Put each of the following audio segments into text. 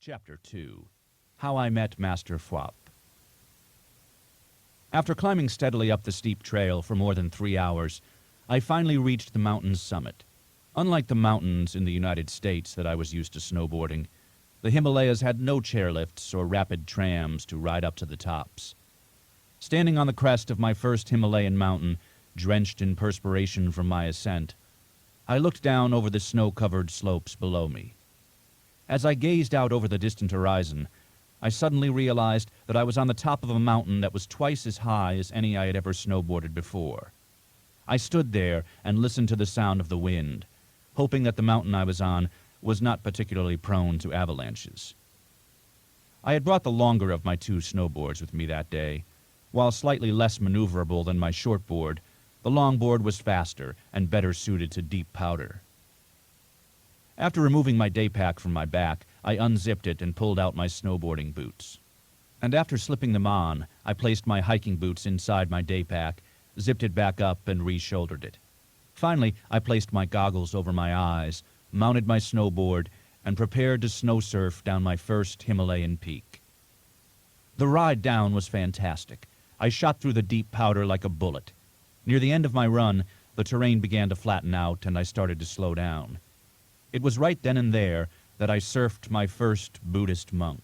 Chapter 2. How I Met Master Fwap. After climbing steadily up the steep trail for more than 3 hours, I finally reached the mountain's summit. Unlike the mountains in the United States that I was used to snowboarding, the Himalayas had no chairlifts or rapid trams to ride up to the tops. Standing on the crest of my first Himalayan mountain, drenched in perspiration from my ascent, I looked down over the snow-covered slopes below me. As I gazed out over the distant horizon, I suddenly realized that I was on the top of a mountain that was twice as high as any I had ever snowboarded before. I stood there and listened to the sound of the wind, hoping that the mountain I was on was not particularly prone to avalanches. I had brought the longer of my 2 snowboards with me that day. While slightly less maneuverable than my shortboard, the longboard was faster and better suited to deep powder. After removing my day pack from my back, I unzipped it and pulled out my snowboarding boots. And after slipping them on, I placed my hiking boots inside my day pack, zipped it back up, and re-shouldered it. Finally, I placed my goggles over my eyes, mounted my snowboard, and prepared to snow surf down my first Himalayan peak. The ride down was fantastic. I shot through the deep powder like a bullet. Near the end of my run, the terrain began to flatten out, and I started to slow down. It was right then and there that I surfed my first Buddhist monk.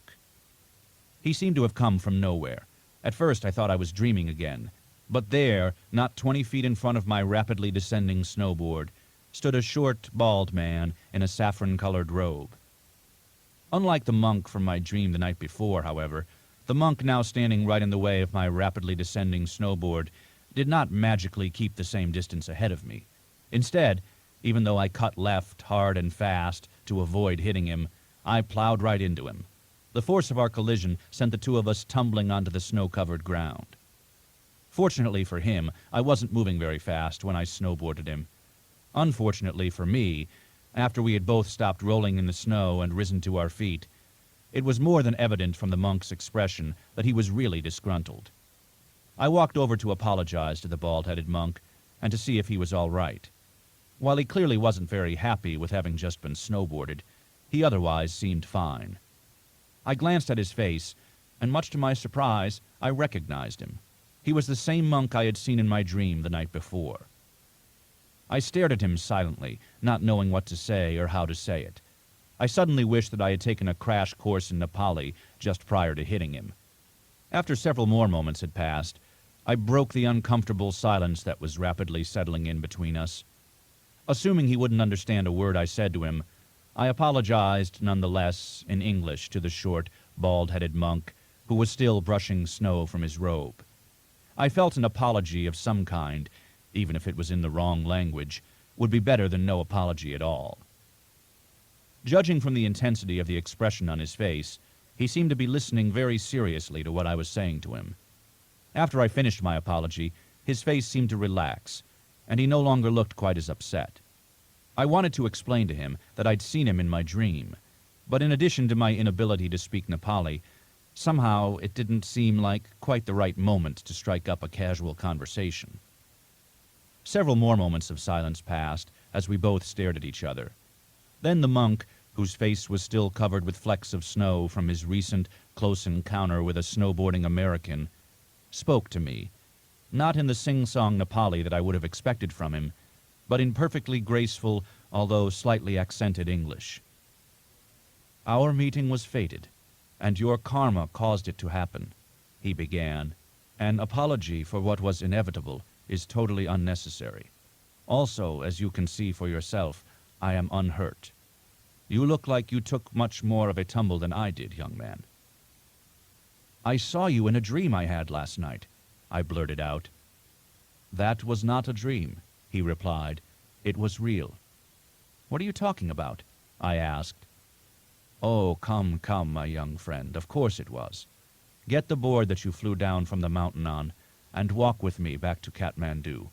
He seemed to have come from nowhere. At first I thought I was dreaming again, but there, not 20 feet in front of my rapidly descending snowboard, stood a short, bald man in a saffron-colored robe. Unlike the monk from my dream the night before, however, the monk now standing right in the way of my rapidly descending snowboard did not magically keep the same distance ahead of me. Instead, even though I cut left hard and fast to avoid hitting him, I plowed right into him. The force of our collision sent the 2 of us tumbling onto the snow-covered ground. Fortunately for him, I wasn't moving very fast when I snowboarded him. Unfortunately for me, after we had both stopped rolling in the snow and risen to our feet, it was more than evident from the monk's expression that he was really disgruntled. I walked over to apologize to the bald-headed monk and to see if he was all right. While he clearly wasn't very happy with having just been snowboarded, he otherwise seemed fine. I glanced at his face, and much to my surprise, I recognized him. He was the same monk I had seen in my dream the night before. I stared at him silently, not knowing what to say or how to say it. I suddenly wished that I had taken a crash course in Nepali just prior to hitting him. After several more moments had passed, I broke the uncomfortable silence that was rapidly settling in between us. Assuming he wouldn't understand a word I said to him, I apologized nonetheless in English to the short, bald-headed monk who was still brushing snow from his robe. I felt an apology of some kind, even if it was in the wrong language, would be better than no apology at all. Judging from the intensity of the expression on his face, he seemed to be listening very seriously to what I was saying to him. After I finished my apology, his face seemed to relax, and he no longer looked quite as upset. I wanted to explain to him that I'd seen him in my dream, but in addition to my inability to speak Nepali, somehow it didn't seem like quite the right moment to strike up a casual conversation. Several more moments of silence passed as we both stared at each other. Then the monk, whose face was still covered with flecks of snow from his recent close encounter with a snowboarding American, spoke to me, not in the sing-song Nepali that I would have expected from him, but in perfectly graceful, although slightly accented English. "Our meeting was fated, and your karma caused it to happen," he began. "An apology for what was inevitable is totally unnecessary. Also, as you can see for yourself, I am unhurt. You look like you took much more of a tumble than I did, young man." "I saw you in a dream I had last night," I blurted out. "That was not a dream," he replied. "It was real." "What are you talking about?" I asked. "Oh, come, my young friend, of course it was. Get the board that you flew down from the mountain on, and walk with me back to Kathmandu.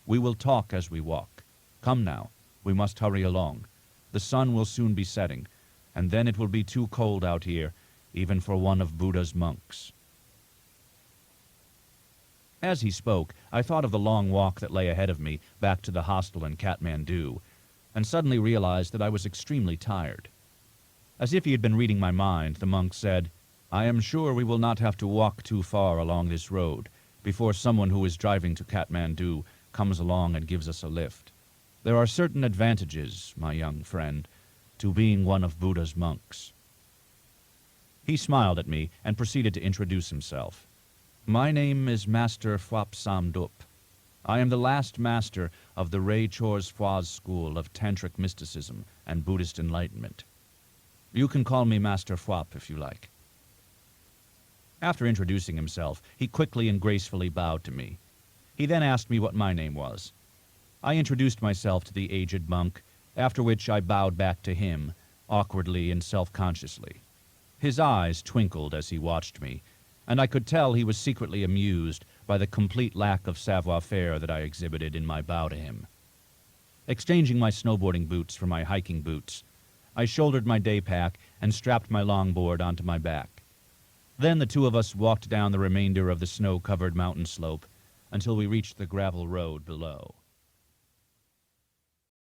We will talk as we walk. Come now, we must hurry along. The sun will soon be setting, and then it will be too cold out here, even for one of Buddha's monks." As he spoke, I thought of the long walk that lay ahead of me back to the hostel in Kathmandu, and suddenly realized that I was extremely tired. As if he had been reading my mind, the monk said, "I am sure we will not have to walk too far along this road before someone who is driving to Kathmandu comes along and gives us a lift. There are certain advantages, my young friend, to being one of Buddha's monks." He smiled at me and proceeded to introduce himself. "My name is Master Fwap Samdup. I am the last master of the Ray Chor's Fwaz school of Tantric mysticism and Buddhist enlightenment. You can call me Master Fwap if you like." After introducing himself, he quickly and gracefully bowed to me. He then asked me what my name was. I introduced myself to the aged monk, after which I bowed back to him, awkwardly and self-consciously. His eyes twinkled as he watched me, and I could tell he was secretly amused by the complete lack of savoir-faire that I exhibited in my bow to him. Exchanging my snowboarding boots for my hiking boots, I shouldered my day pack and strapped my longboard onto my back. Then the two of us walked down the remainder of the snow-covered mountain slope until we reached the gravel road below.